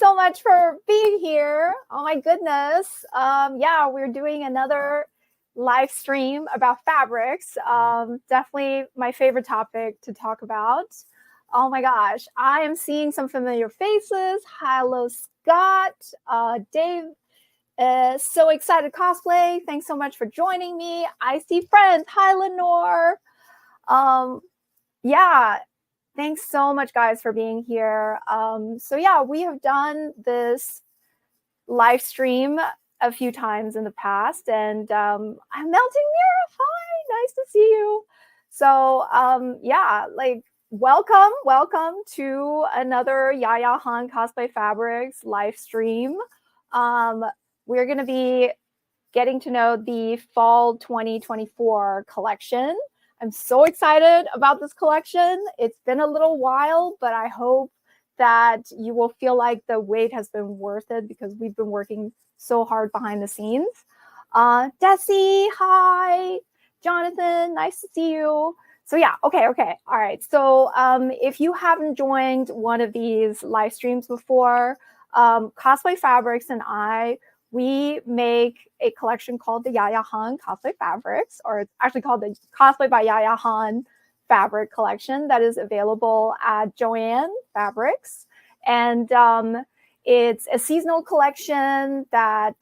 so much for being here. Oh my goodness. Yeah, we're doing another live stream about fabrics. Definitely my favorite topic to talk about. Oh my gosh, I am seeing some familiar faces. Hello, Scott. Dave, so excited cosplay. Thanks so much for joining me. I see friends. Hi, Lenore. Yeah, thanks so much, guys, for being here. So yeah, we have done this live stream a few times in the past, and I'm Melting Mirror. Hi, nice to see you. So yeah, like welcome to another Yaya Han Cosplay Fabrics live stream. We're going to be getting to know the fall 2024 collection. I'm so excited about this collection. It's been a little while, but I hope that you will feel like the wait has been worth it because we've been working so hard behind the scenes. Desi, hi. Jonathan, nice to see you. So yeah, okay. All right. So if you haven't joined one of these live streams before, Cosplay Fabrics and we make a collection called the Yaya Han Cosplay Fabrics, or it's actually called the Cosplay by Yaya Han Fabric Collection that is available at Joann Fabrics. And it's a seasonal collection that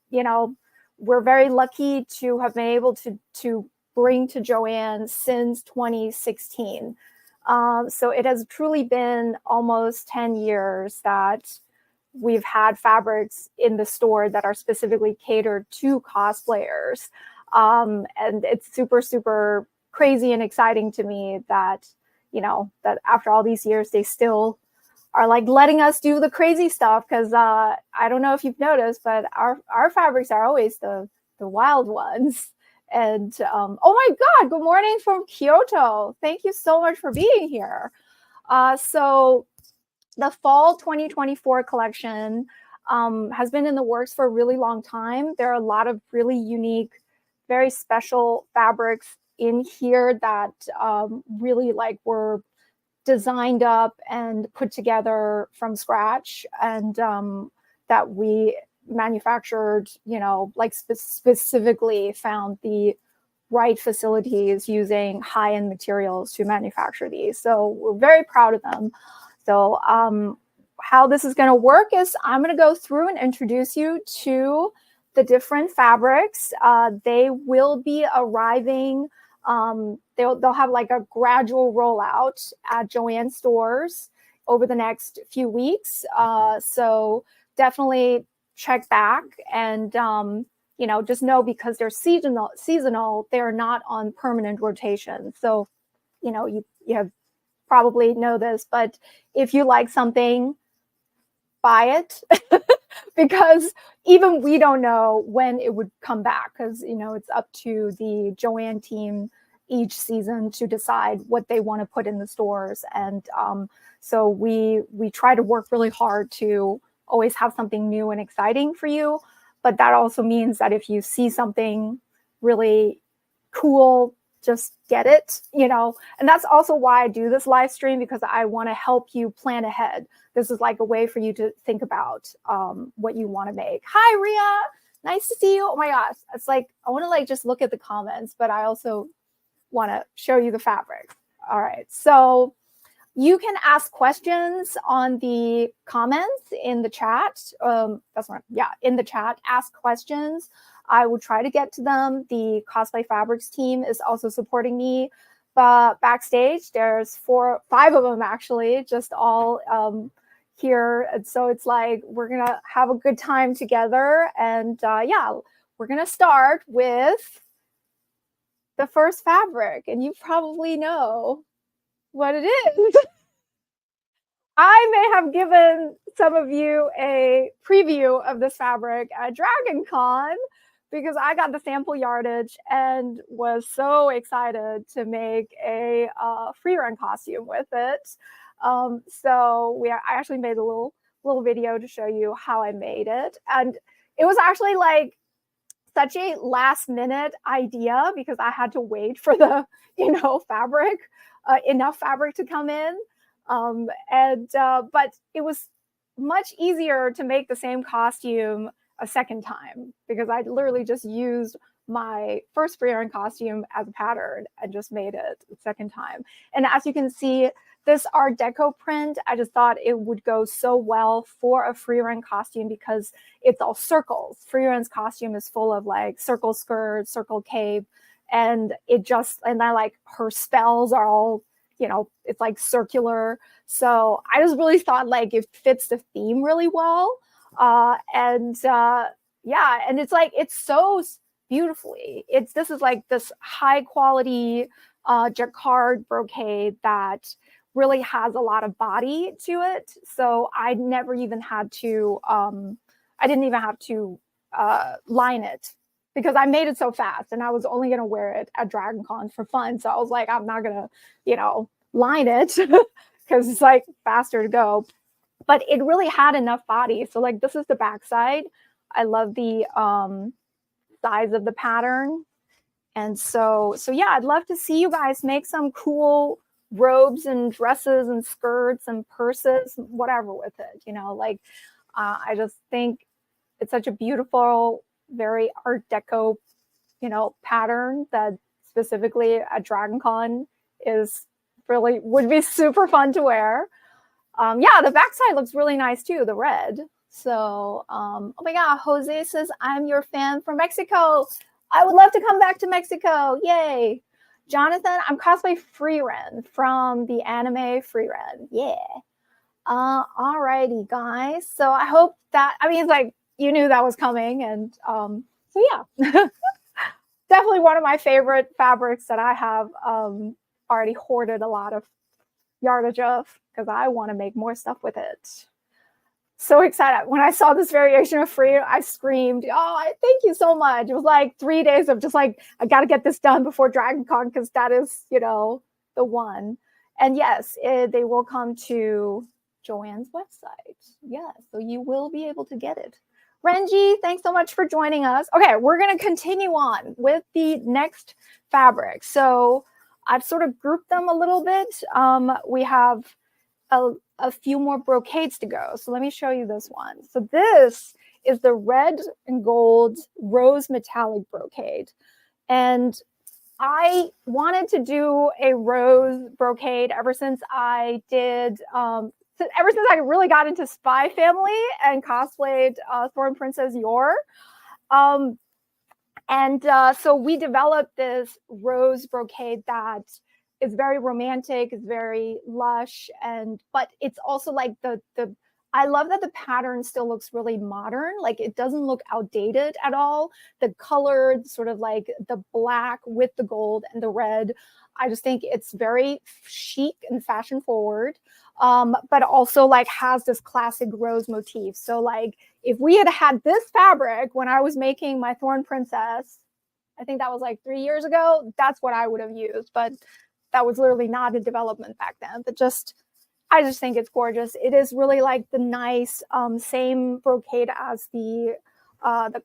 you know, we're very lucky to have been able to bring to Joann since 2016. So it has truly been almost 10 years that we've had fabrics in the store that are specifically catered to cosplayers. And it's super crazy and exciting to me that, you know, that after all these years, they still are like letting us do the crazy stuff. Cause I don't know if you've noticed, but our fabrics are always the wild ones. And oh my God, good morning from Kyoto. Thank you so much for being here. So the fall 2024 collection has been in the works for a really long time. There are a lot of really unique, very special fabrics in here that really like were designed up and put together from scratch, and that we manufactured, you know, like specifically found the right facilities using high-end materials to manufacture these. So we're very proud of them. So how this is going to work is I'm going to go through and introduce you to the different fabrics. They will be arriving. They'll have like a gradual rollout at Joann stores over the next few weeks. So definitely check back, and you know, just know because they're seasonal, they're not on permanent rotation. So, you know, you have probably know this, but if you like something, buy it because even we don't know when it would come back, because, you know, it's up to the Joann team each season to decide what they want to put in the stores. And so we try to work really hard to always have something new and exciting for you. But that also means that if you see something really cool, just get it, you know. And that's also why I do this live stream, because I want to help you plan ahead. This is like a way for you to think about what you want to make. Hi, Ria. Nice to see you. Oh my gosh. It's like, I want to like just look at the comments, but I also want to show you the fabric. All right. So you can ask questions on the comments in the chat. That's right. Yeah, in the chat, ask questions. I will try to get to them. The Cosplay Fabrics team is also supporting me. But backstage, there's 5 of them actually, just all here. And so it's like, we're going to have a good time together. And yeah, we're going to start with the first fabric. And you probably know what it is. I may have given some of you a preview of this fabric at Dragon Con, because I got the sample yardage and was so excited to make a free run costume with it. So I actually made a little video to show you how I made it. And it was actually like such a last minute idea, because I had to wait for the, you know, fabric, enough fabric to come in. But it was much easier to make the same costume a second time because I literally just used my first free run costume as a pattern and just made it the second time. And as you can see, this Art Deco print, I just thought it would go so well for a free run costume because it's all circles. Free run's costume is full of like circle skirt, circle cape, and then like her spells are all, you know, it's like circular. So I just really thought like it fits the theme really well. Yeah, and it's like it's so beautifully. This is like this high quality jacquard brocade that really has a lot of body to it. So I never even had to I didn't even have to line it because I made it so fast and I was only going to wear it at DragonCon for fun. So I was like, I'm not going to, you know, line it because it's like faster to go. But it really had enough body. So like this is the backside. I love the size of the pattern. And so yeah, I'd love to see you guys make some cool robes and dresses and skirts and purses, whatever with it, you know, like I just think it's such a beautiful, very Art Deco, you know, pattern that specifically at DragonCon is really would be super fun to wear. Yeah, the backside looks really nice too, the red. So, oh my God, Jose says, I'm your fan from Mexico. I would love to come back to Mexico. Yay. Jonathan, I'm cosplay Freeren from the anime Freeren. Yeah. Alrighty, guys. So I hope that, I mean, it's like you knew that was coming. And so yeah, definitely one of my favorite fabrics that I have already hoarded a lot of yardage of because I want to make more stuff with it. So excited. When I saw this variation of free, I screamed, oh, thank you so much. It was like 3 days of just like, I got to get this done before DragonCon because that is, you know, the one. And yes, they will come to Joanne's website. Yeah, so you will be able to get it. Renji, thanks so much for joining us. Okay, we're going to continue on with the next fabric. So I've sort of grouped them a little bit. We have a few more brocades to go. So let me show you this one. So this is the red and gold rose metallic brocade. And I wanted to do a rose brocade ever since I did, ever since I really got into Spy Family and cosplayed Thorn Princess Yor. So we developed this rose brocade that is very romantic, it's very lush, but it's also like I love that the pattern still looks really modern. Like it doesn't look outdated at all. The color, sort of like the black with the gold and the red, I just think it's very chic and fashion forward, but also like has this classic rose motif. So like if we had had this fabric when I was making my Thorn Princess, I think that was like 3 years ago, that's what I would have used. But that was literally not a development back then. But I just think it's gorgeous. It is really like the nice same brocade as the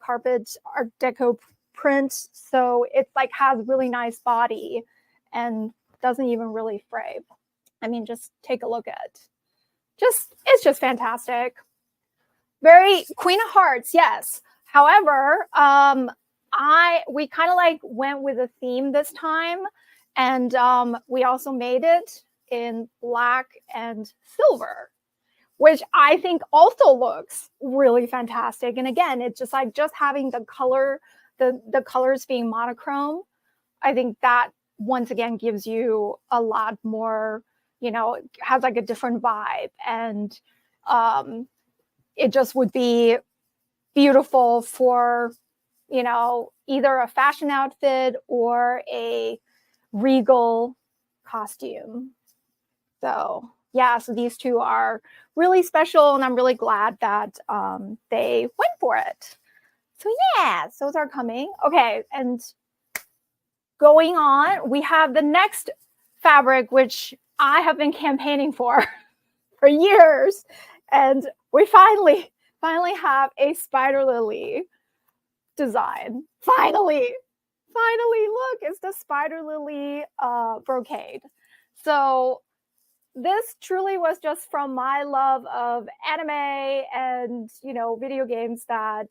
carpet Art Deco print. So it's like has really nice body and doesn't even really fray. I mean, just take a look at it's just fantastic. Very Queen of Hearts, yes. However, we kind of like went with a theme this time, and we also made it in black and silver, which I think also looks really fantastic. And again, it's just like just having the color, the colors being monochrome. I think that once again gives you a lot more, you know, has like a different vibe, and it just would be beautiful for, you know, either a fashion outfit or a regal costume. So yeah, so these two are really special, and I'm really glad that they went for it. So yeah, those are coming. Okay, and going on, we have the next fabric, which I have been campaigning for years, and we finally have a spider lily design. Finally, look, it's the spider lily brocade. So this truly was just from my love of anime and, you know, video games that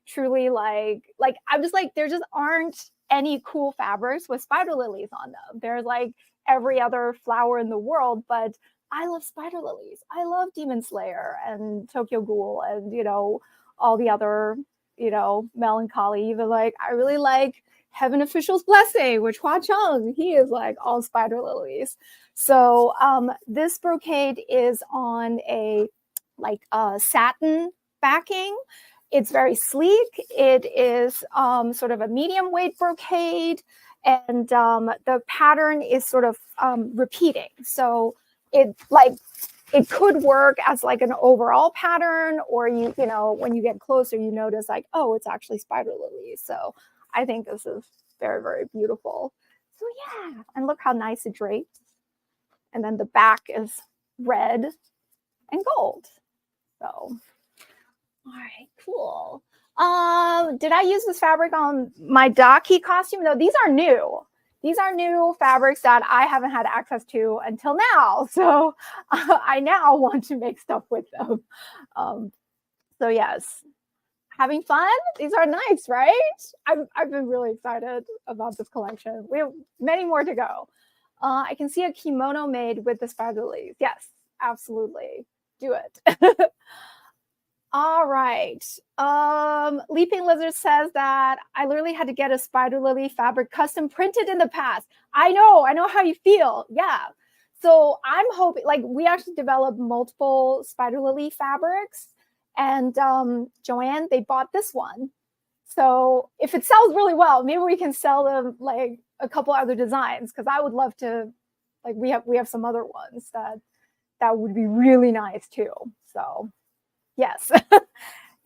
truly like I'm just like, there just aren't any cool fabrics with spider lilies on them. There's like every other flower in the world, but I love spider lilies. I love Demon Slayer and Tokyo Ghoul and, you know, all the other, you know, melancholy. Even like, I really like Heaven Official's Blessing, which Hua Chung, he is like all spider lilies. So this brocade is on a like a satin backing. It's very sleek. It is sort of a medium weight brocade, and the pattern is sort of repeating. So it like it could work as like an overall pattern, or you know, when you get closer, you notice like, oh, it's actually spider lilies. So I think this is very, very beautiful. So yeah, and look how nice it drapes. And then the back is red and gold. So, all right, cool. Did I use this fabric on my Daki costume? No, these are new. These are new fabrics that I haven't had access to until now. So I now want to make stuff with them. So yes, having fun. These are nice, right? I've been really excited about this collection. We have many more to go. I can see a kimono made with the spider lilies. Yes, absolutely. Do it. All right. Leaping Lizard says that I literally had to get a spider lily fabric custom printed in the past. I know how you feel. Yeah. So I'm hoping, like, we actually developed multiple spider lily fabrics, and Joanne, they bought this one. So if it sells really well, maybe we can sell them like a couple other designs, because I would love to, like, we have some other ones that would be really nice too. So yes.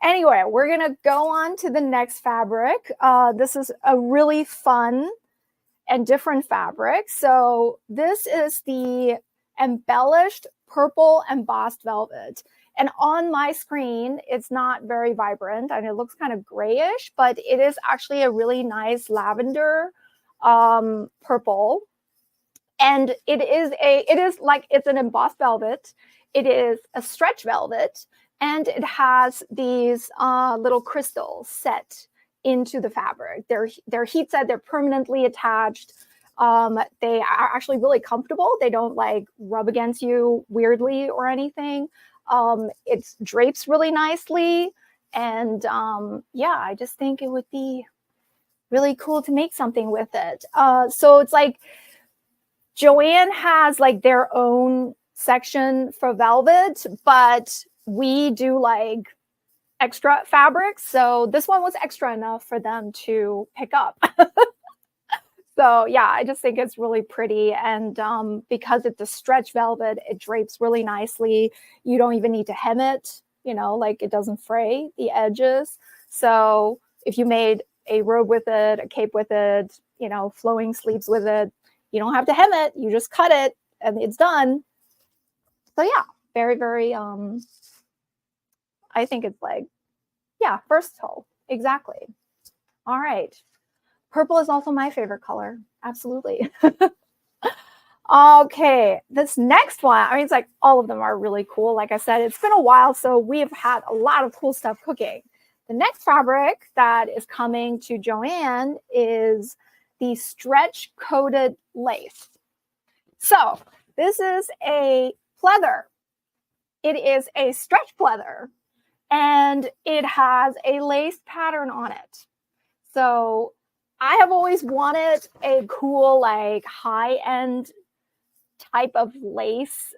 Anyway, we're gonna go on to the next fabric. This is a really fun and different fabric. So this is the embellished purple embossed velvet. And on my screen, it's not very vibrant and it looks kind of grayish, but it is actually a really nice lavender purple. And it is like, it's an embossed velvet. It is a stretch velvet, and it has these little crystals set into the fabric. They're heat set, they're permanently attached. They are actually really comfortable. They don't like rub against you weirdly or anything. It drapes really nicely. And yeah, I just think it would be really cool to make something with it. So it's like Joanne has like their own section for velvet, but we do like extra fabrics. So this one was extra enough for them to pick up. So yeah, I just think it's really pretty. And because it's a stretch velvet, it drapes really nicely. You don't even need to hem it, you know, like it doesn't fray the edges. So if you made a robe with it, a cape with it, you know, flowing sleeves with it, you don't have to hem it. You just cut it and it's done. So yeah, very, very, I think it's like, yeah, versatile. Exactly. All right. Purple is also my favorite color. Absolutely. Okay, this next one, I mean, it's like all of them are really cool. Like I said, it's been a while, so we have had a lot of cool stuff cooking. The next fabric that is coming to Joanne is the stretch coated lace. So this is a pleather. It is a stretch pleather, and it has a lace pattern on it. So I have always wanted a cool, like, high-end type of lace,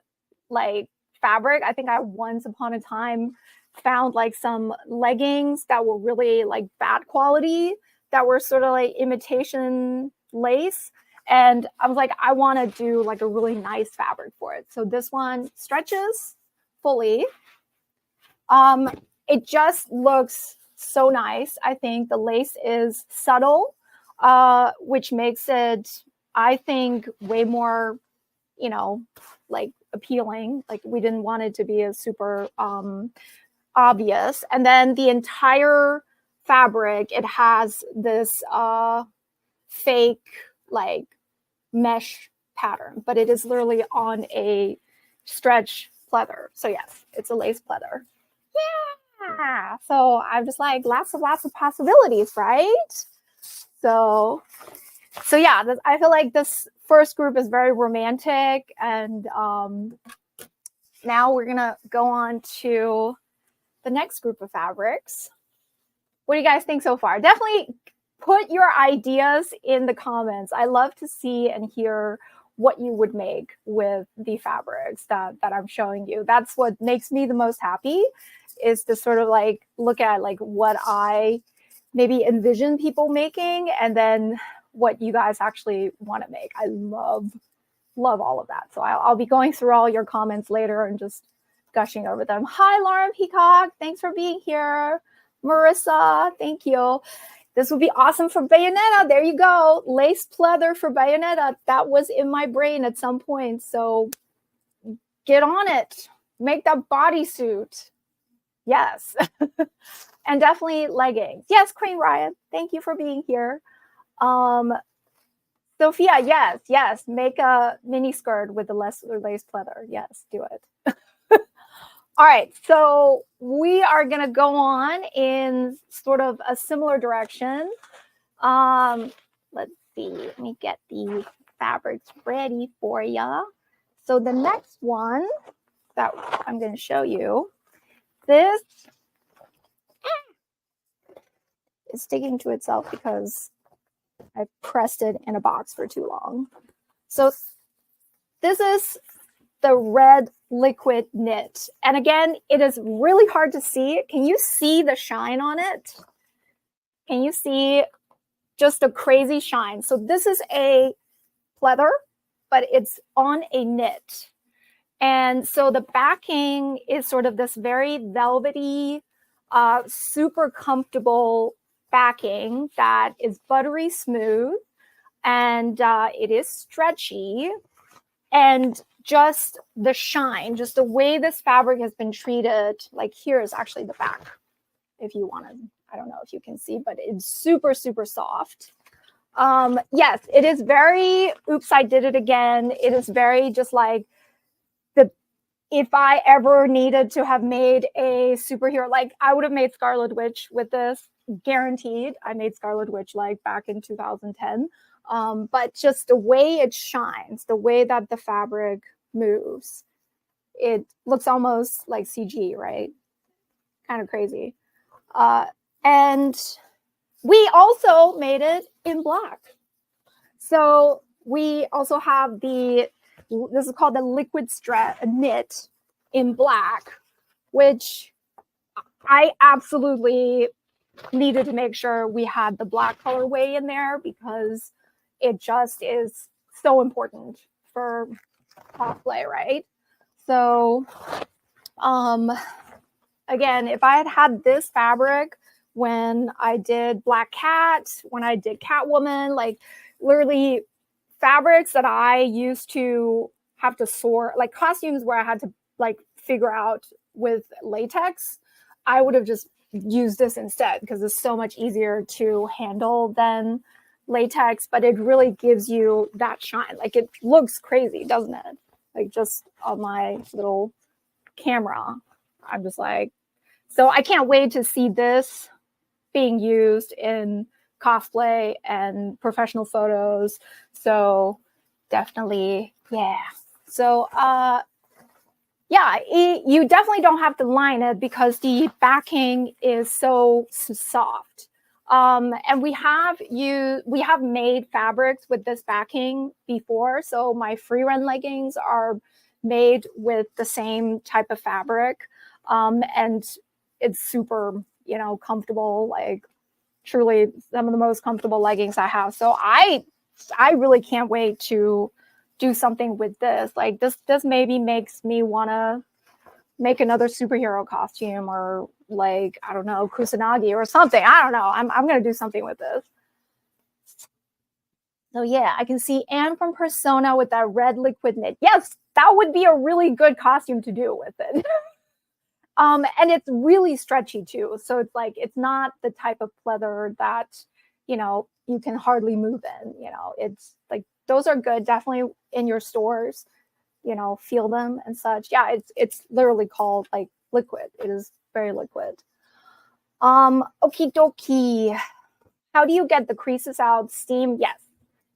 like, fabric. I think I once upon a time found like some leggings that were really like bad quality, that were sort of like imitation lace. And I was like, I want to do like a really nice fabric for it. So this one stretches fully. It just looks so nice. I think the lace is subtle, which makes it, I think, way more, you know, like appealing. Like we didn't want it to be a super obvious. And then the entire fabric, it has this fake like mesh pattern, but it is literally on a stretch pleather. So yes, it's a lace pleather. Yeah. So I'm just like lots of possibilities, right? So yeah, I feel like this first group is very romantic, and now we're gonna go on to the next group of fabrics. What do you guys think so far? Definitely put your ideas in the comments. I love to see and hear what you would make with the fabrics that I'm showing you. That's what makes me the most happy, is to sort of like look at like what I maybe envision people making, and then what you guys actually want to make. I love all of that. So I'll be going through all your comments later and just gushing over them. Hi, Lauren Peacock. Thanks for being here. Marissa, thank you. This would be awesome for Bayonetta. There you go. Lace pleather for Bayonetta. That was in my brain at some point. So get on it. Make that bodysuit. Yes. And definitely leggings. Yes, Crane Ryan. Thank you for being here. Sophia, yes. Make a mini skirt with the lace pleather. Yes, do it. All right, so we are going to go on in sort of a similar direction. Let's see. Let me get the fabrics ready for you. So the next one that I'm going to show you, this is sticking to itself because I pressed it in a box for too long. So this is the red liquid knit. And again, it is really hard to see. Can you see the shine on it? Can you see just a crazy shine? So this is a pleather, but it's on a knit. And so the backing is sort of this very velvety, super comfortable backing that is buttery smooth, and it is stretchy. And just the shine, just the way this fabric has been treated, like here is actually the back, if you want to, I don't know if you can see, but it's super, super soft. Yes, it is very, oops, I did it again. It is very just like if I ever needed to have made a superhero, like I would have made Scarlet Witch with this, guaranteed. I made Scarlet Witch like back in 2010. But just the way it shines, the way that the fabric moves, it looks almost like CG, right? Kind of crazy. And we also made it in black. So we also have this is called the liquid knit in black, which I absolutely needed to make sure we had the black colorway in there because it just is so important for cosplay, right? So, again, if I had had this fabric when I did Black Cat, when I did Catwoman, like literally fabrics that I used to have to sort, like costumes where I had to like figure out with latex, I would have just used this instead because it's so much easier to handle than latex, but it really gives you that shine. Like it looks crazy, doesn't it? Like just on my little camera, I'm just like, so I can't wait to see this being used in cosplay and professional photos. So definitely, yeah. So yeah, you definitely don't have to line it because the backing is so soft. And we have made fabrics with this backing before. So my free run leggings are made with the same type of fabric. And it's super, comfortable, like truly some of the most comfortable leggings I have. So I really can't wait to do something with this. Like this maybe makes me want to make another superhero costume or like, I don't know, Kusanagi or something. I don't know. I'm going to do something with this. So yeah, I can see Anne from Persona with that red liquid knit. Yes, that would be a really good costume to do with it. And it's really stretchy too. So it's like, it's not the type of pleather that, you can hardly move in, it's like, those are good, definitely in your stores. you know, feel them and such. Yeah, it's literally called like liquid. It is very liquid. Okie dokie. How do you get the creases out? Steam? Yes.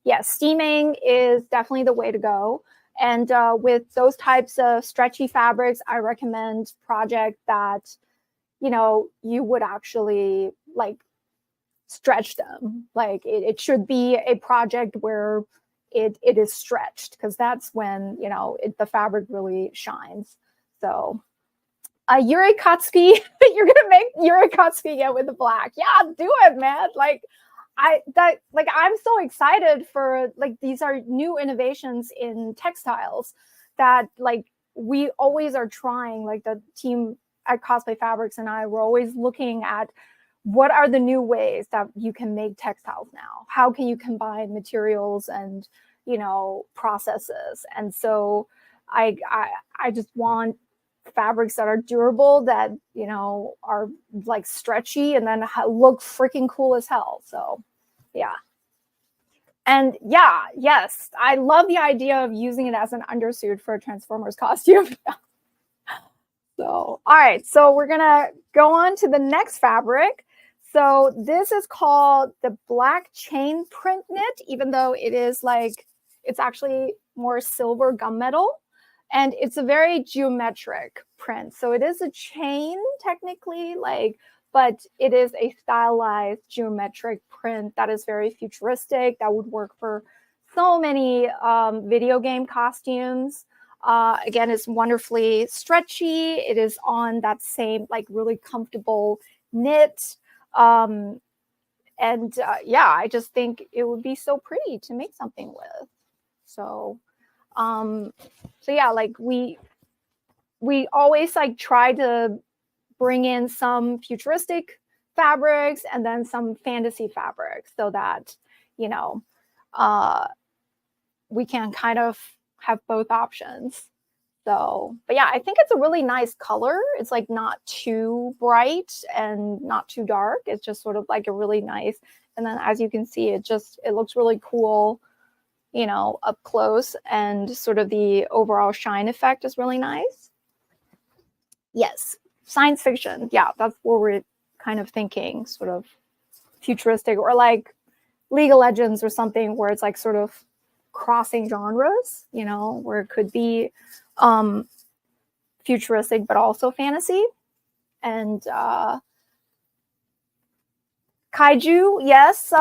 Yes, steaming is definitely the way to go. And with those types of stretchy fabrics, I recommend project that, you know, you would actually like stretch them. Like it should be a project where it is stretched, because that's when, you know, the fabric really shines. So Yuri Katsuki, you're gonna make Yuri Katsuki again with the black. Yeah, do it, man. Like I'm so excited for, like, these are new innovations in textiles that like we always are trying, like the team at Cosplay Fabrics and I, we're always looking at what are the new ways that you can make textiles now? How can you combine materials and, you know, processes? And so I just want fabrics that are durable, that, you know, are like stretchy and then look freaking cool as hell. So yeah. And yeah, yes, I love the idea of using it as an undersuit for a Transformers costume. So, all right, so we're gonna go on to the next fabric. So this is called the black chain print knit, even though it is like, it's actually more silver gunmetal, and it's a very geometric print. So it is a chain technically, like, but it is a stylized geometric print that is very futuristic, that would work for so many video game costumes. Again, it's wonderfully stretchy. It is on that same like really comfortable knit. And yeah, I just think it would be so pretty to make something with. So, so yeah, like we always like try to bring in some futuristic fabrics and then some fantasy fabrics, so that, you know, we can kind of have both options. So, but yeah, I think it's a really nice color. It's like not too bright and not too dark. It's just sort of like a really nice, and then as you can see, it looks really cool, you know, up close, and sort of the overall shine effect is really nice. Yes, science fiction. Yeah, that's what we're kind of thinking, sort of futuristic, or like League of Legends or something, where it's like sort of crossing genres, you know, where it could be futuristic but also fantasy. And kaiju, yes.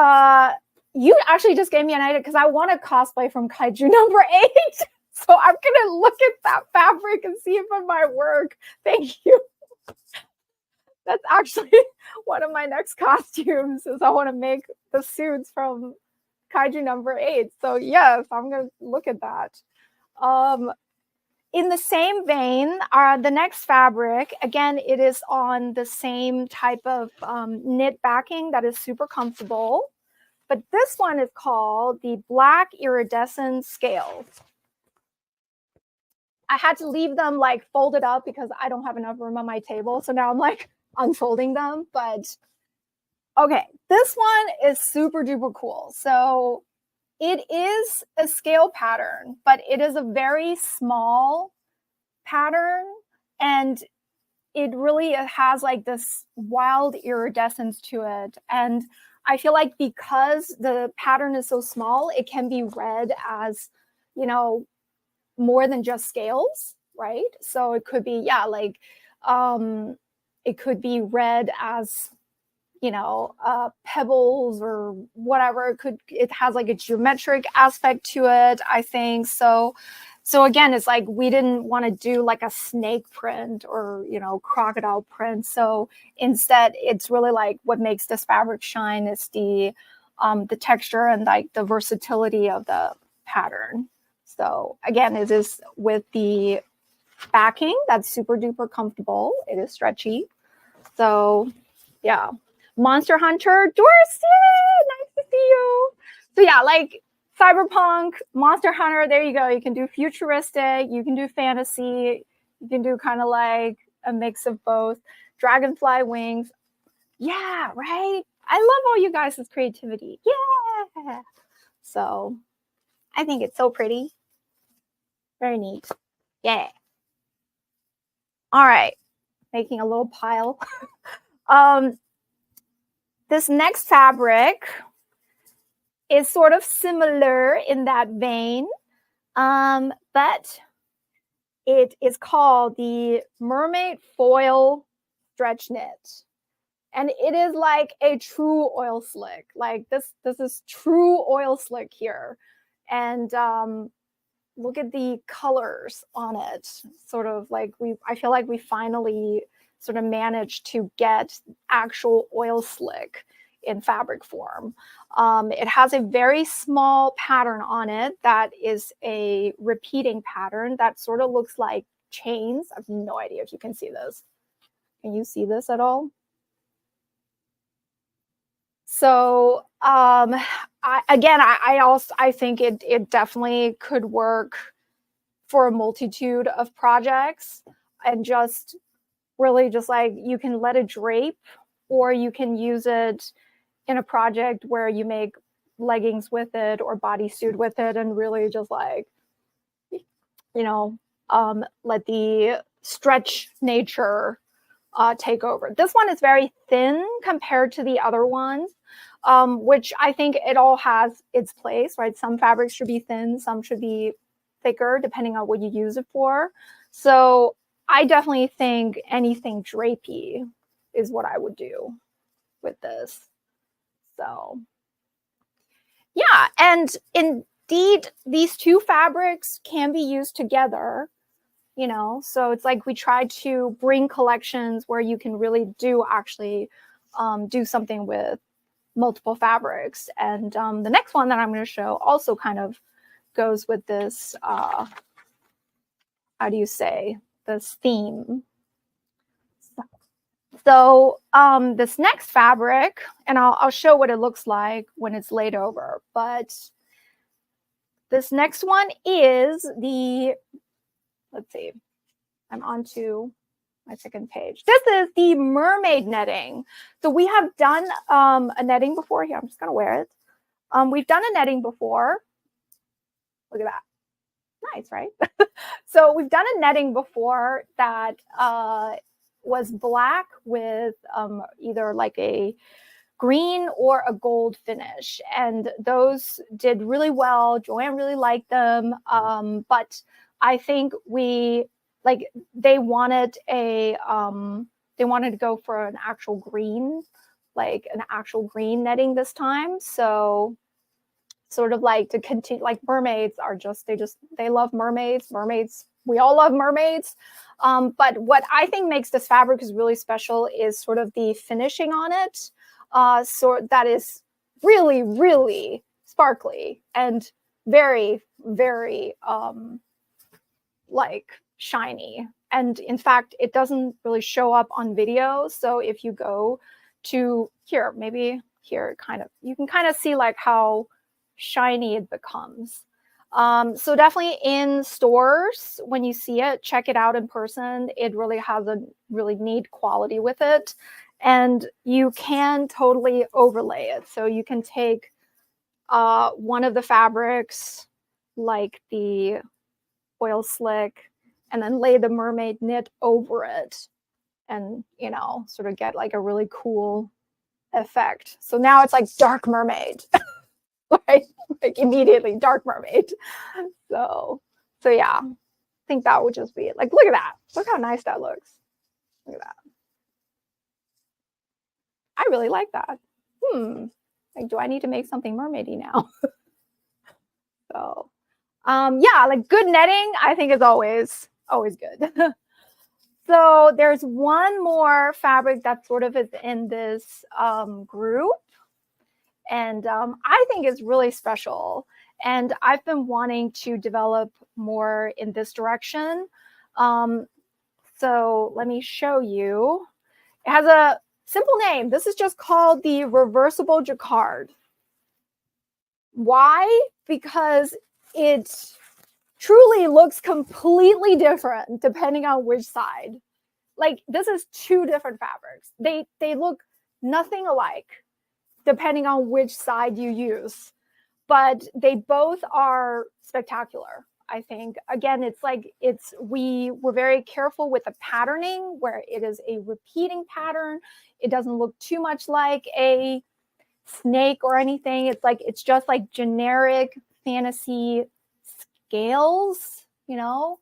You actually just gave me an idea, because I want to cosplay from kaiju number 8. So I'm gonna look at that fabric and see if it might work. Thank you. That's actually one of my next costumes, is I want to make the suits from kaiju number 8. So yes, I'm gonna look at that. In the same vein, the next fabric, again, it is on the same type of knit backing that is super comfortable. But this one is called the Black Iridescent Scales. I had to leave them like folded up because I don't have enough room on my table. So now I'm like unfolding them. But okay, this one is super duper cool. So it is a scale pattern, but it is a very small pattern, and it really has like this wild iridescence to it. And I feel like because the pattern is so small, it can be read as, you know, more than just scales, right? So it could be, yeah, like it could be read as, you know, pebbles or whatever. It has like a geometric aspect to it, I think. So again, it's like we didn't want to do like a snake print or, you know, crocodile print. So instead, it's really like what makes this fabric shine is the texture and like the versatility of the pattern. So again, it is with the backing that's super duper comfortable. It is stretchy. So yeah. Monster Hunter, Dorsey, nice to see you. So yeah, like cyberpunk, Monster Hunter, there you go. You can do futuristic, you can do fantasy, you can do kind of like a mix of both. Dragonfly wings. Yeah, right? I love all you guys' creativity. Yeah. So I think it's so pretty. Very neat. Yeah. All right. Making a little pile. This next fabric is sort of similar in that vein, but it is called the mermaid foil stretch knit. And it is like a true oil slick. Like this is true oil slick here. And look at the colors on it. Sort of like I feel like we finally sort of managed to get actual oil slick in fabric form. It has a very small pattern on it that is a repeating pattern that sort of looks like chains. I have no idea if you can see this. Can you see this at all? So I think it definitely could work for a multitude of projects, and just really just like you can let it drape, or you can use it in a project where you make leggings with it or bodysuit with it, and really just like, let the stretch nature take over. This one is very thin compared to the other ones, which I think it all has its place, right? Some fabrics should be thin, some should be thicker, depending on what you use it for. So I definitely think anything drapey is what I would do with this. So yeah, and indeed, these two fabrics can be used together. So it's like we try to bring collections where you can really do actually do something with multiple fabrics. And the next one that I'm going to show also kind of goes with this, how do you say, this theme. So this next fabric, and I'll show what it looks like when it's laid over, but this next one is the, let's see, I'm on to my second page. This is the mermaid netting. So we have done a netting before. Here, I'm just going to wear it. We've done a netting before. Look at that. Nice, right? So we've done a netting before that was black with either like a green or a gold finish. And those did really well. Joanne really liked them. But I think they wanted to go for an actual green, like an actual green netting this time. So sort of like to continue, like mermaids are they love mermaids. We all love mermaids. But what I think makes this fabric is really special is sort of the finishing on it. So that is really, really sparkly and very, very like shiny. And in fact, it doesn't really show up on video. So if you go to here, maybe here, you can kind of see like how shiny it becomes. So definitely in stores, when you see it, check it out in person. It really has a really neat quality with it. And you can totally overlay it. So you can take one of the fabrics, like the oil slick, and then lay the mermaid knit over it, and sort of get like a really cool effect. So now it's like dark mermaid. Right? Like immediately dark mermaid. So yeah, I think that would just be it. Like, look at that. Look how nice that looks. Look at that. I really like that. Like, do I need to make something mermaidy now? So yeah, like good netting, I think is always good. So there's one more fabric that sort of is in this group, and I think is really special. And I've been wanting to develop more in this direction. So let me show you. It has a simple name. This is just called the reversible jacquard. Why? Because it truly looks completely different depending on which side. Like, this is two different fabrics. They look nothing alike depending on which side you use, but they both are spectacular. I think. Again, it's like we were very careful with the patterning where it is a repeating pattern. It doesn't look too much like a snake or anything. It's like it's just like generic fantasy scales, you know,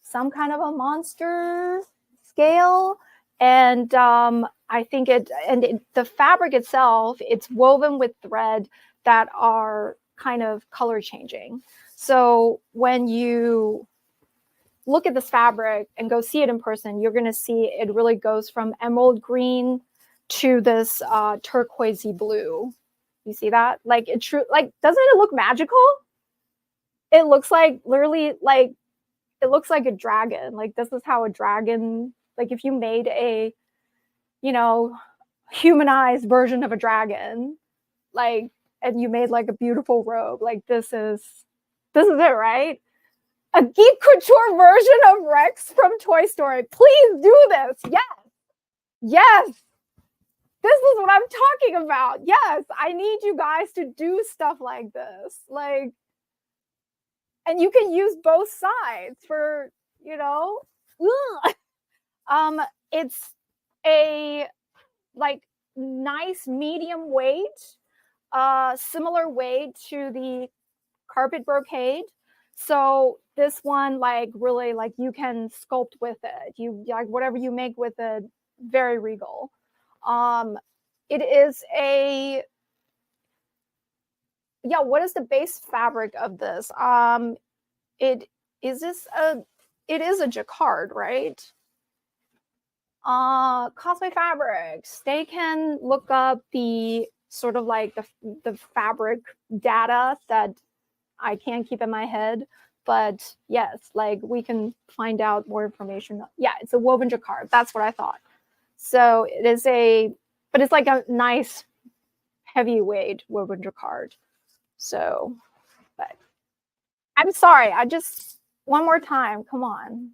some kind of a monster scale. And I think the fabric itself, it's woven with thread that are kind of color changing. So when you look at this fabric and go see it in person, you're going to see it really goes from emerald green to this turquoisey blue. You see that? Like it true, like doesn't it look magical? It looks like literally like it looks like a dragon. Like this is how a dragon, like if you made a, you know, humanized version of a dragon, like, and you made like a beautiful robe, like this is it, right? A geek couture version of Rex from Toy Story. Please do this. Yes. Yes. This is what I'm talking about. Yes. I need you guys to do stuff like this. Like, and you can use both sides for, you know, it's a like nice medium weight, similar weight to the carpet brocade. So this one, like really, like you can sculpt with it. You like whatever you make with it, very regal. It is a, yeah. What is the base fabric of this? It is a jacquard, right? Cosplay Fabrics. They can look up the sort of like the fabric data that I can't keep in my head, but yes, like we can find out more information. Yeah, it's a woven jacquard. That's what I thought. So it is but it's like a nice heavyweight woven jacquard. So, but I'm sorry. One more time. Come on.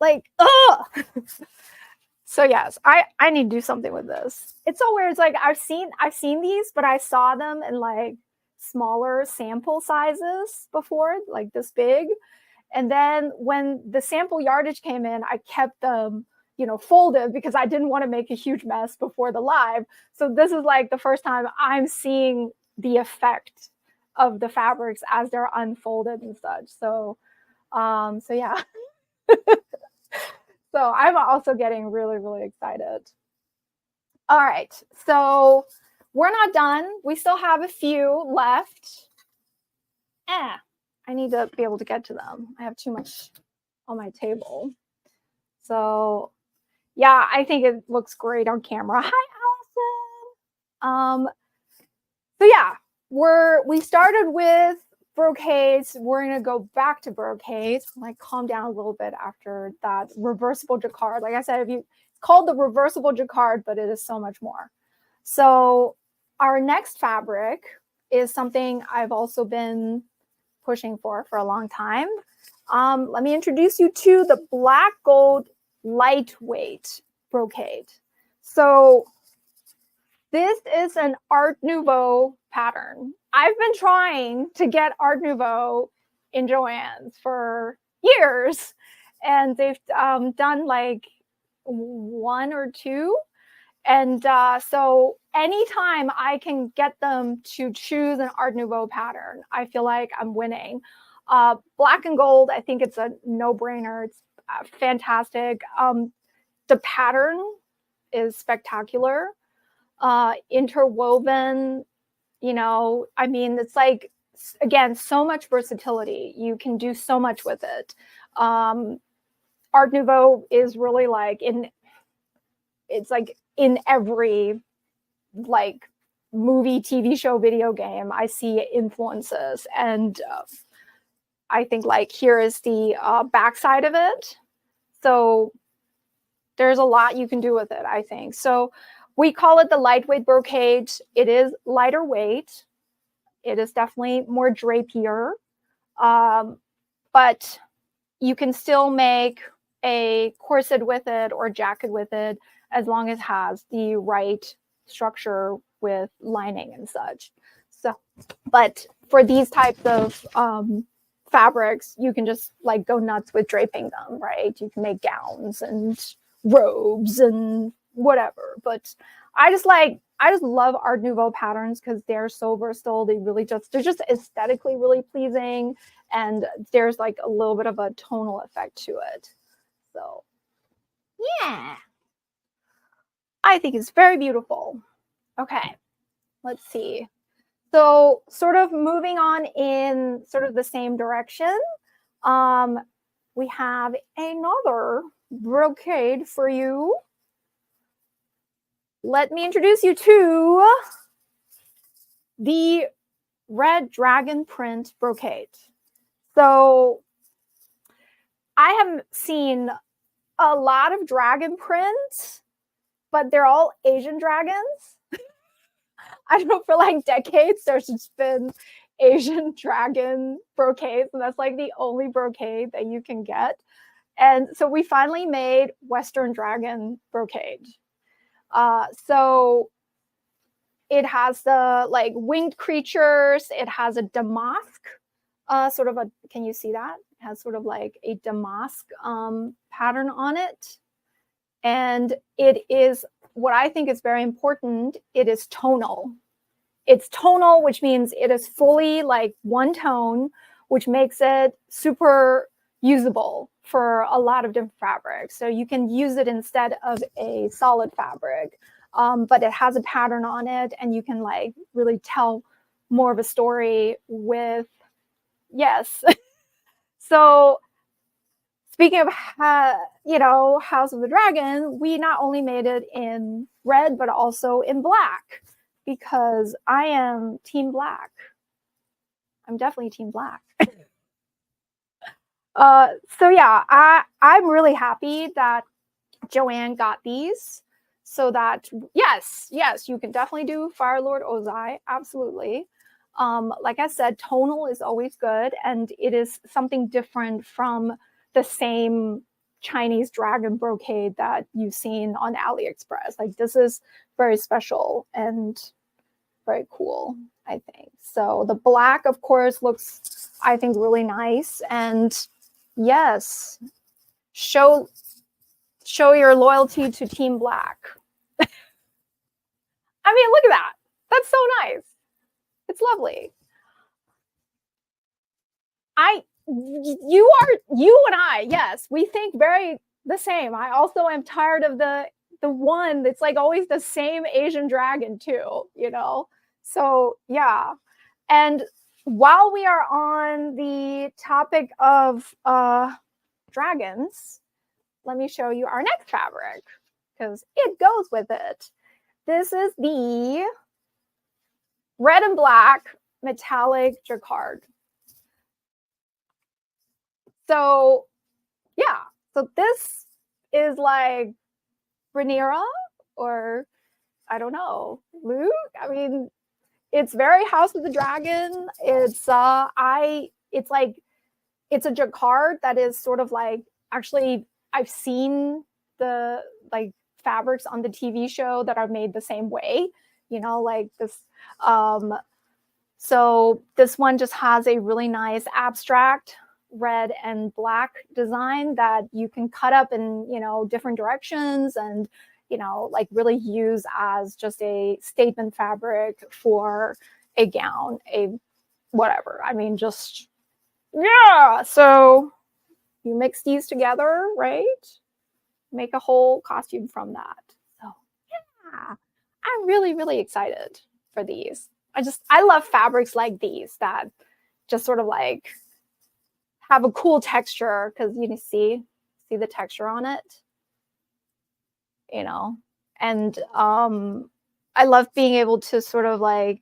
Like, ugh. So yes, I need to do something with this. It's so weird. It's like I've seen these, but I saw them in like smaller sample sizes before, like this big. And then when the sample yardage came in, I kept them, you know, folded because I didn't want to make a huge mess before the live. So this is like the first time I'm seeing the effect of the fabrics as they're unfolded and such. So, so yeah. So I'm also getting really, really excited. All right, so we're not done. We still have a few left. I need to be able to get to them. I have too much on my table. So yeah, I think it looks great on camera. Hi, Allison. So yeah, we started with brocades. We're gonna go back to brocades. Like calm down a little bit after that reversible jacquard. Like I said, it's called the reversible jacquard, but it is so much more. So our next fabric is something I've also been pushing for a long time. Let me introduce you to the black gold lightweight brocade. So this is an Art Nouveau pattern. I've been trying to get Art Nouveau in Joann's for years, and they've done like one or two. And so anytime I can get them to choose an Art Nouveau pattern, I feel like I'm winning. Black and gold, I think it's a no-brainer. It's fantastic. The pattern is spectacular. Interwoven, you know, I mean, it's like, again, so much versatility. You can do so much with it. Art Nouveau is really like it's like in every like movie, TV show, video game, I see influences. And I think like here is the backside of it. So there's a lot you can do with it, I think. So we call it the lightweight brocade. It is lighter weight. It is definitely more drapier, but you can still make a corset with it or jacket with it as long as it has the right structure with lining and such. So, but for these types of fabrics, you can just like go nuts with draping them, right? You can make gowns and robes and whatever. But I just love Art Nouveau patterns because they're so versatile. They're just aesthetically really pleasing, and there's like a little bit of a tonal effect to it. So yeah, I think it's very beautiful. Okay, let's see. So sort of moving on in sort of the same direction, we have another brocade for you. Let me introduce you to the red dragon print brocade. So I have seen a lot of dragon prints, but they're all Asian dragons. I don't know, for like decades, there's just been Asian dragon brocades, and that's like the only brocade that you can get. And so we finally made Western dragon brocade. So it has the like winged creatures. It has a damask, sort of a, can you see that? It has sort of like a damask pattern on it. And it is, what I think is very important, it is tonal. It's tonal, which means it is fully like one tone, which makes it super usable for a lot of different fabrics. So you can use it instead of a solid fabric, but it has a pattern on it, and you can like really tell more of a story with, yes. So speaking of, House of the Dragon, we not only made it in red, but also in black, because I am team black. I'm definitely team black. So yeah, I'm really happy that Joanne got these, so that yes, you can definitely do Fire Lord Ozai, absolutely. Like I said, tonal is always good, and it is something different from the same Chinese dragon brocade that you've seen on AliExpress. Like, this is very special and very cool, I think. So the black, of course, looks, I think, really nice. And yes, show your loyalty to Team Black. I mean, look at that. That's so nice. It's lovely. You and I, yes, we think very the same. I also am tired of the one that's like always the same Asian dragon too, So yeah. And while we are on the topic of dragons, let me show you our next fabric, because it goes with it. This is the red and black metallic jacquard. So yeah, so this is like Rhaenyra, or I don't know, Luke. I mean, it's very House of the Dragon. It's it's a jacquard that is sort of like, actually, I've seen the like fabrics on the TV show that are made the same way, like this. So this one just has a really nice abstract red and black design that you can cut up in, different directions, and, like really use as just a statement fabric for a gown, a whatever. I mean, just, yeah. So you mix these together, right? Make a whole costume from that. So yeah, I'm really, really excited for these. I love fabrics like these that just sort of like have a cool texture, because you can see the texture on it, and I love being able to sort of like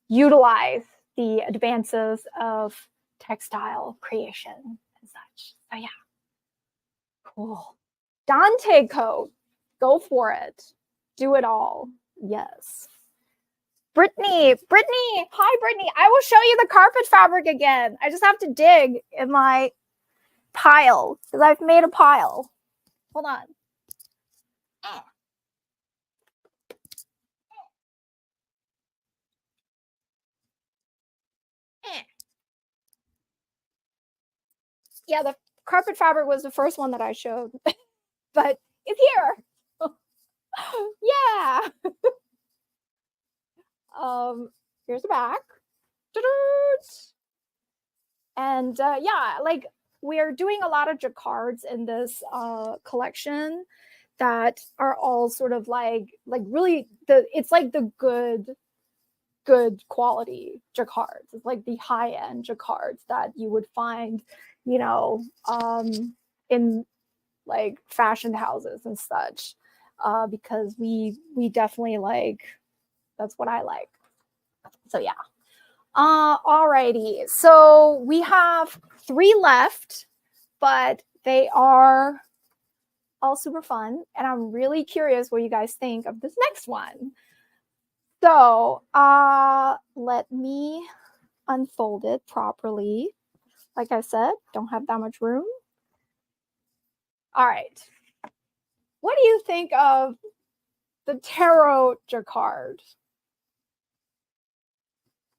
utilize the advances of textile creation and such. So yeah, cool. Dante coat, go for it, do it all. Yes. Brittany, hi Brittany. I will show you the carpet fabric again. I just have to dig in my pile, because I've made a pile. Hold on. Yeah, the carpet fabric was the first one that I showed, but it's here. Yeah. Here's the back. And yeah, like we're doing a lot of jacquards in this collection that are all sort of like really it's like the good quality jacquards. It's like the high end jacquards that you would find, you know, in like fashion houses and such, because we definitely like, that's what I like. So yeah. Alrighty. So we have 3 left, but they are all super fun, and I'm really curious what you guys think of this next one. So let me unfold it properly. Like I said, don't have that much room. All right. What do you think of the tarot jacquard?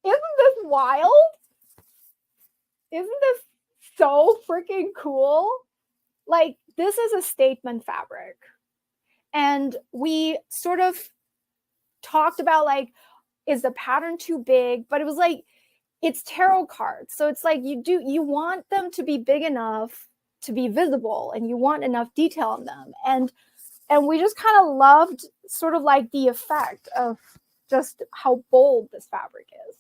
Isn't this wild? Isn't this so freaking cool? Like, this is a statement fabric. And we sort of talked about, like, is the pattern too big? But it was like, it's tarot cards. So it's like you want them to be big enough to be visible, and you want enough detail in them. And we just kind of loved sort of like the effect of just how bold this fabric is.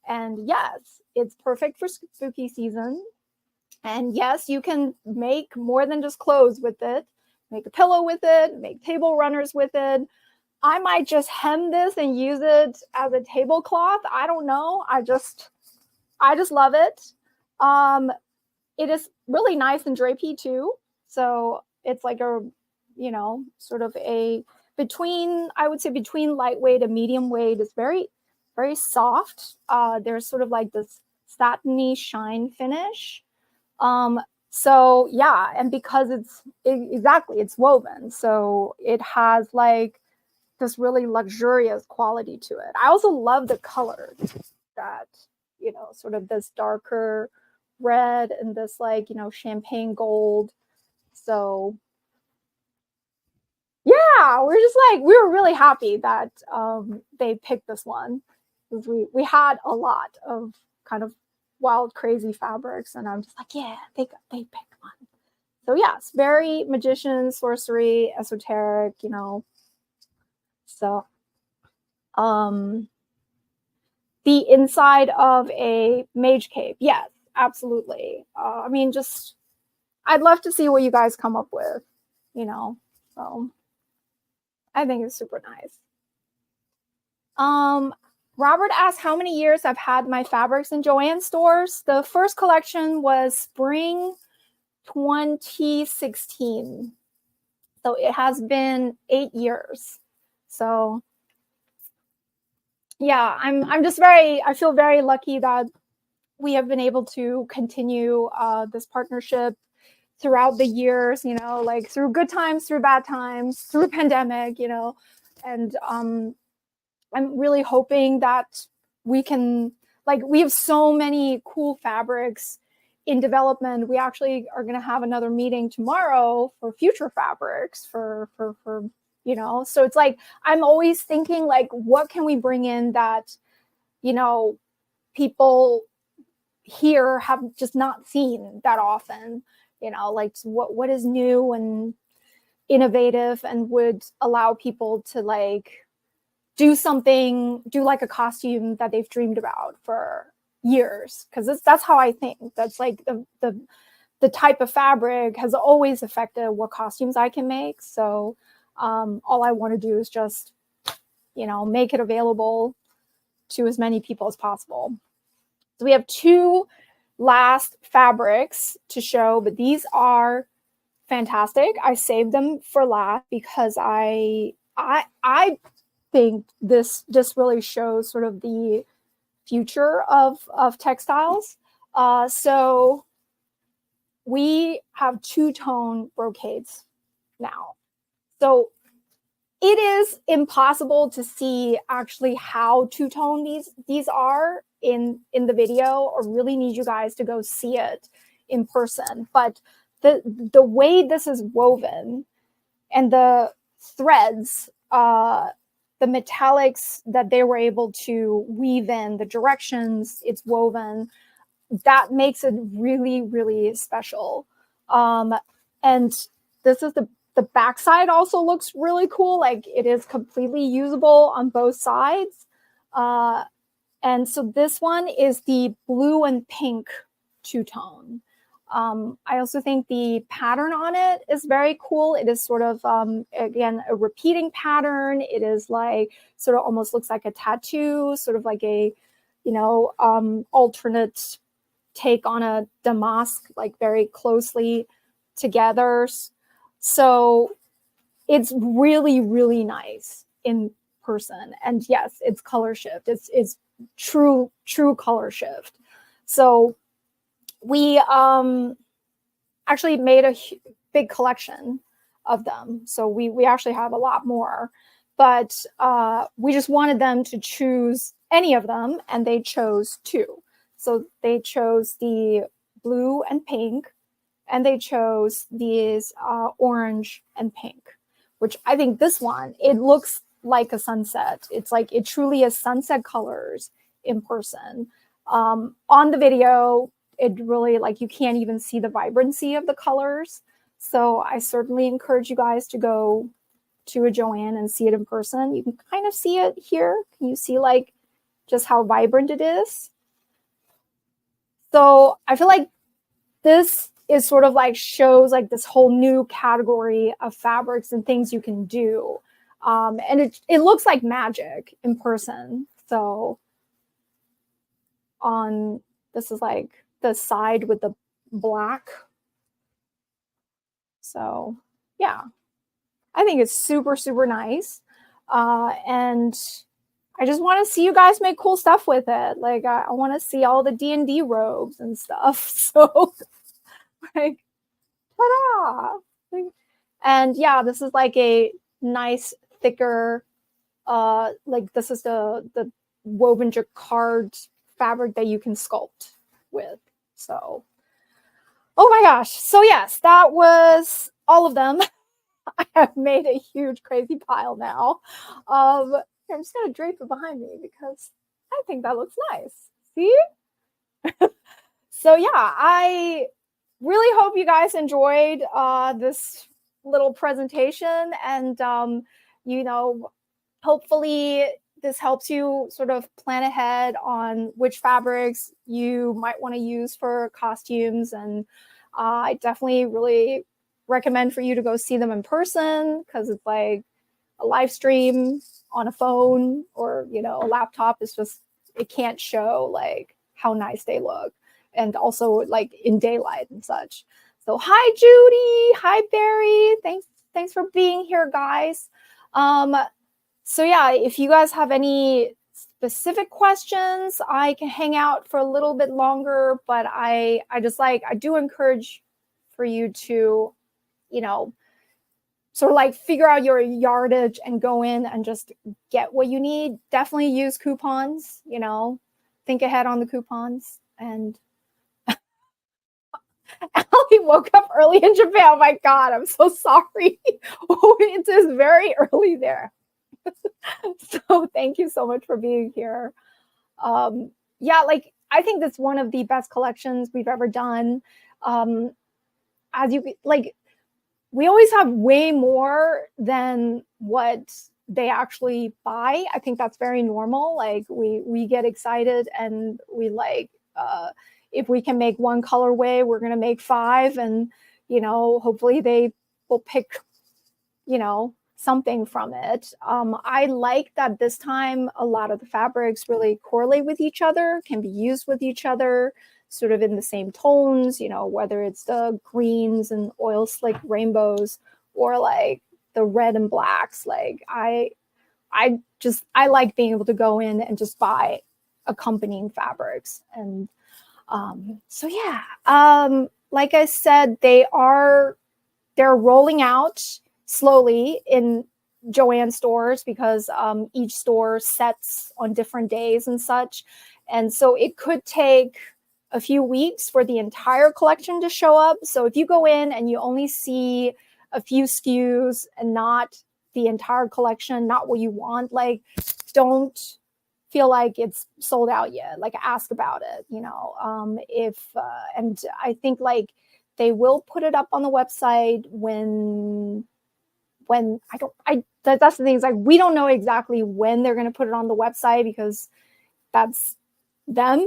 And yes, it's perfect for spooky season. And yes, you can make more than just clothes with it. Make a pillow with it, make table runners with it. I might just hem this and use it as a tablecloth. I don't know. I just love it. It is really nice and drapey too. So it's like a, you know, sort of a between, I would say between lightweight and medium weight. It's very, very soft. There's sort of like this satiny shine finish. So yeah, and because it's woven, so it has like this really luxurious quality to it. I also love the color that, you know, sort of this darker red and this like, you know, champagne gold. So yeah, we're just like, we were really happy that they picked this one, because we had a lot of kind of wild, crazy fabrics, and I'm just like, yeah, they picked one. So yes, very magician, sorcery, esoteric, you know. So the inside of a mage cape, yes, absolutely. I mean, just I'd love to see what you guys come up with, you know. So I think it's super nice. Robert asked how many years I've had my fabrics in Joann stores. The first collection was spring 2016. So it has been 8 years. So yeah, I'm just I feel very lucky that we have been able to continue this partnership throughout the years, you know, like through good times, through bad times, through pandemic, you know. And I'm really hoping that we can, like, we have so many cool fabrics in development. We actually are going to have another meeting tomorrow for future fabrics for you know. So it's like, I'm always thinking, like, what can we bring in that, you know, people here have just not seen that often, you know, like what is new and innovative and would allow people to like do like a costume that they've dreamed about for years. Because that's how I think. That's like the type of fabric has always affected what costumes I can make. So all I want to do is just, you know, make it available to as many people as possible. So we have 2 last fabrics to show, but these are fantastic. I saved them for last because I think this just really shows sort of the future of textiles. So we have 2-tone brocades now. So it is impossible to see actually how 2-tone these are in the video, or really need you guys to go see it in person, but the way this is woven and the threads, the metallics that they were able to weave in, the directions it's woven, that makes it really, really special. And this is the backside also looks really cool. Like it is completely usable on both sides. And so this one is the blue and pink two-tone. I also think the pattern on it is very cool. It is sort of, again, a repeating pattern. It is like, sort of almost looks like a tattoo, sort of like a, alternate take on a damask, like very closely together. So it's really, really nice in person. And yes, it's color shift. It's true color shift. So we actually made a big collection of them. So we actually have a lot more, but we just wanted them to choose any of them, and they chose two. So they chose the blue and pink, and they chose these orange and pink, which I think this one, it looks like a sunset. It's like, it truly is sunset colors in person. On the video, it really, like, you can't even see the vibrancy of the colors. So I certainly encourage you guys to go to a Joann and see it in person. You can kind of see it here. Can you see like just how vibrant it is? So I feel like this is sort of like shows like this whole new category of fabrics and things you can do. And it looks like magic in person. So this is like the side with the black. So yeah, I think it's super, super nice. And I just want to see you guys make cool stuff with it. Like I want to see all the D&D robes and stuff. So like, ta-da! And yeah, this is like a nice thicker, like this is the woven jacquard fabric that you can sculpt with. So, oh my gosh. So yes, that was all of them. I have made a huge crazy pile now. I'm just gonna drape it behind me because I think that looks nice. See? So yeah, I really hope you guys enjoyed this little presentation, and hopefully this helps you sort of plan ahead on which fabrics you might want to use for costumes. And I definitely really recommend for you to go see them in person, because it's like a live stream on a phone or a laptop is just, it can't show like how nice they look, and also like in daylight and such. So hi Judy, hi Barry, thanks for being here, guys. So yeah, if you guys have any specific questions, I can hang out for a little bit longer, but I do encourage for you to sort of like figure out your yardage and go in and just get what you need. Definitely use coupons, think ahead on the coupons. And Allie woke up early in Japan. Oh my God, I'm so sorry. Oh, it is very early there. So thank you so much for being here. Yeah, like I think that's one of the best collections we've ever done. As you like, we always have way more than what they actually buy. I think that's very normal. Like we get excited and we like, if we can make one colorway, we're going to make 5, and hopefully they will pick something from it. I like that this time a lot of the fabrics really correlate with each other, can be used with each other, sort of in the same tones, whether it's the greens and oil slick rainbows or like the red and blacks. Like I like being able to go in and just buy accompanying fabrics. And so yeah, like I said, they're rolling out slowly in Joann stores, because each store sets on different days and such. And so it could take a few weeks for the entire collection to show up. So if you go in and you only see a few SKUs and not the entire collection, not what you want, like, don't feel like it's sold out yet. Like, ask about it, you know. And I think like they will put it up on the website when that's the thing, is like, we don't know exactly when they're going to put it on the website because that's them.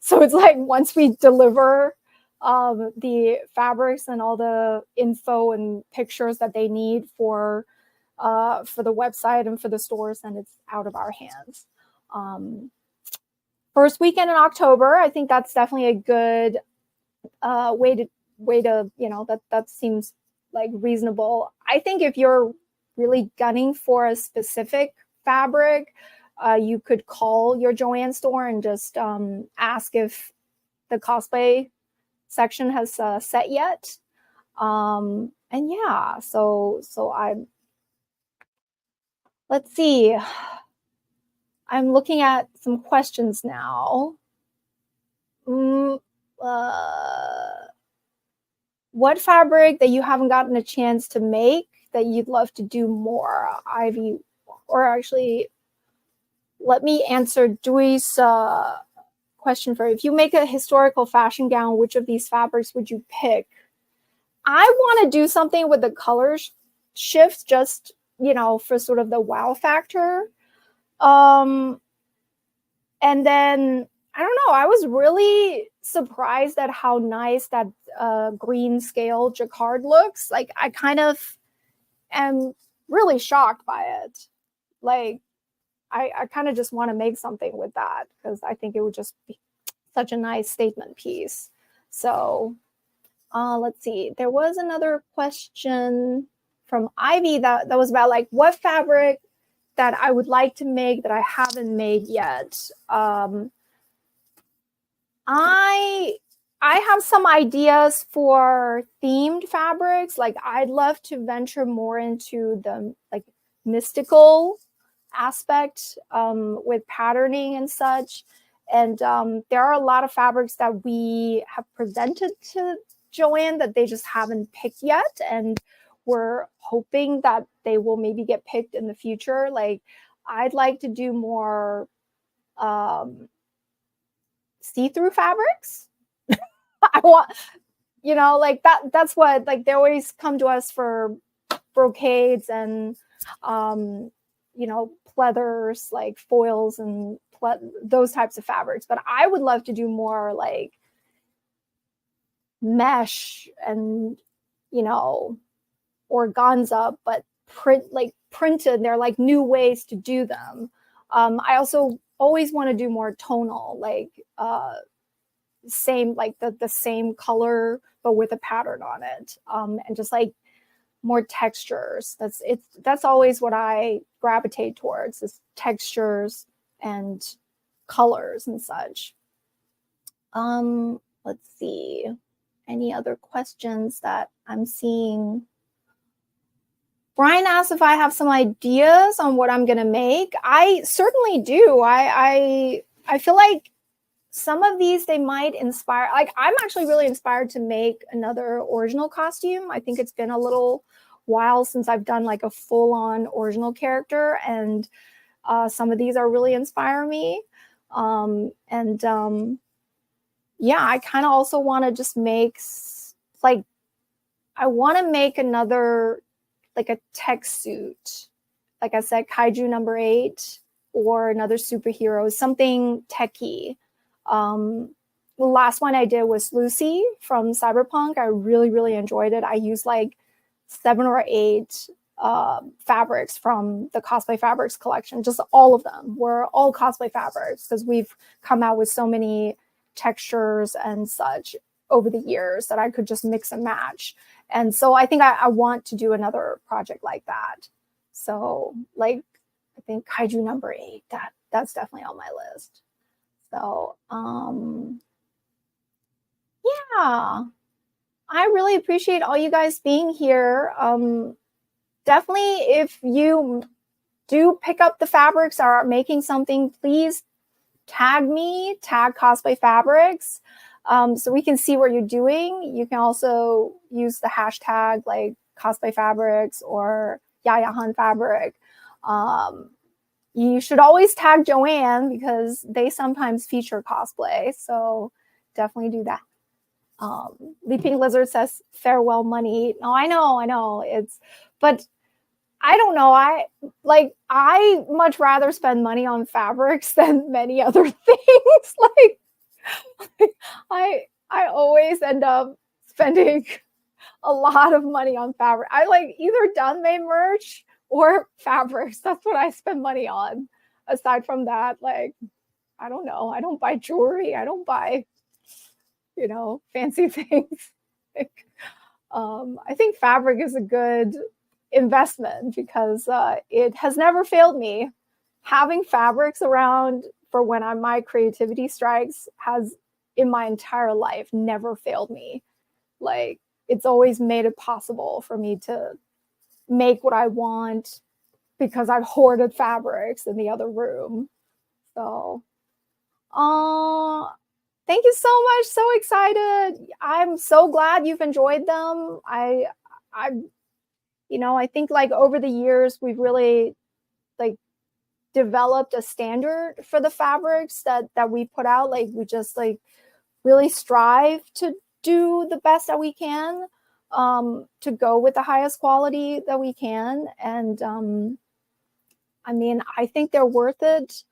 So it's like, once we deliver the fabrics and all the info and pictures that they need for the website and for the stores, then it's out of our hands. First weekend in October, I think that's definitely a good way to, you know, that seems like reasonable. I think if you're really gunning for a specific fabric, you could call your Joann store and just ask if the cosplay section has set yet. And yeah, so let's see. I'm looking at some questions now. What fabric that you haven't gotten a chance to make that you'd love to do more, Ivy? Or actually, let me answer Dewey's question for you. If you make a historical fashion gown, which of these fabrics would you pick? I want to do something with the color shift, just, you know, for sort of the wow factor. And then, I don't know, I was really surprised at how nice that green scale jacquard looks. Like, I kind of am really shocked by it. Like, I kind of just want to make something with that because I think it would just be such a nice statement piece. So let's see. There was another question from Ivy that was about like what fabric that I would like to make that I haven't made yet. I have some ideas for themed fabrics. Like, I'd love to venture more into the like mystical aspect with patterning and such. And there are a lot of fabrics that we have presented to Joann that they just haven't picked yet. And we're hoping that they will maybe get picked in the future. Like, I'd like to do more see-through fabrics. I want, you know, like that's what, like, they always come to us for brocades and you know, pleathers, like foils and those types of fabrics. But I would love to do more like mesh and, you know, organza, but printed. They're like new ways to do them. I also always want to do more tonal, like same, like the same color but with a pattern on it, and just like more textures. That's always what I gravitate towards, is textures and colors and such. Let's see, any other questions that I'm seeing? Brian asked if I have some ideas on what I'm gonna make. I certainly do. I feel like some of these, they might inspire, like, I'm actually really inspired to make another original costume. I think it's been a little while since I've done like a full-on original character, and some of these are really inspiring me. Yeah, I kind of also want to just make, like, I want to make another, like a tech suit. Like I said, Kaiju number 8 or another superhero, something techy. The last one I did was Lucy from Cyberpunk. I really, really enjoyed it. I used like 7 or 8 fabrics from the Cosplay Fabrics collection. Just all of them were all cosplay fabrics because we've come out with so many textures and such over the years that I could just mix and match. And so I think I want to do another project like that. So, like, I think Kaiju number 8, that's definitely on my list. So yeah, I really appreciate all you guys being here. Definitely, if you do pick up the fabrics or are making something, please tag me, tag Cosplay Fabrics, so we can see what you're doing. You can also use the hashtag like Cosplay Fabrics or Yaya Han Fabric. You should always tag Joanne because they sometimes feature cosplay. So definitely do that. Leaping Lizard says farewell money. No, I know. But I don't know. I much rather spend money on fabrics than many other things. I always end up spending a lot of money on fabric. I like either done made merch or fabrics. That's what I spend money on. Aside from that, like, I don't know. I don't buy jewelry. I don't buy, fancy things. I think fabric is a good investment because it has never failed me. Having fabrics around for when my creativity strikes has in my entire life never failed me. Like, it's always made it possible for me to make what I want because I've hoarded fabrics in the other room. So, thank you so much. So excited. I'm so glad you've enjoyed them. I think like over the years, we've really like developed a standard for the fabrics that we put out. Like, we just like really strive to do the best that we can, to go with the highest quality that we can. And I mean, I think they're worth it.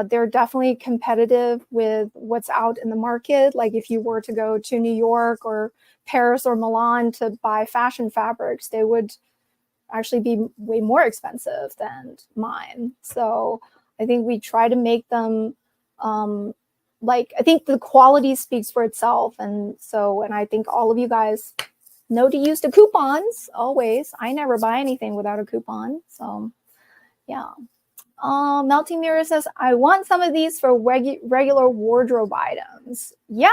They're definitely competitive with what's out in the market. Like, if you were to go to New York or Paris or Milan to buy fashion fabrics, they would actually be way more expensive than mine. So I think we try to make them, I think the quality speaks for itself. And I think all of you guys know to use the coupons always. I never buy anything without a coupon. So yeah. Melting Mirror says, I want some of these for regular wardrobe items. Yeah,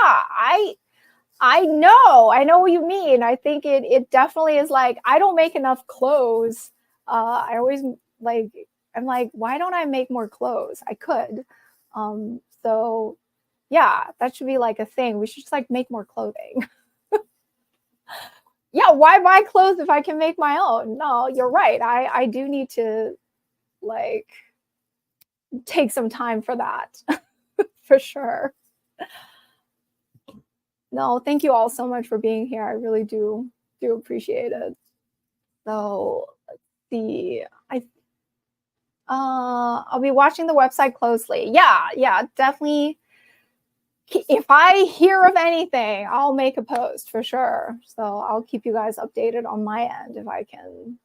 I know what you mean. I think it definitely is like, I don't make enough clothes. I always I'm like, why don't I make more clothes? I could. So yeah, that should be like a thing. We should just like make more clothing. Yeah, why buy clothes if I can make my own? No, you're right. I do need to like take some time for that. For sure. No, thank you all so much for being here. I really do appreciate it. So let's see. I'll be watching the website closely. Yeah, definitely. If I hear of anything, I'll make a post for sure. So I'll keep you guys updated on my end if I can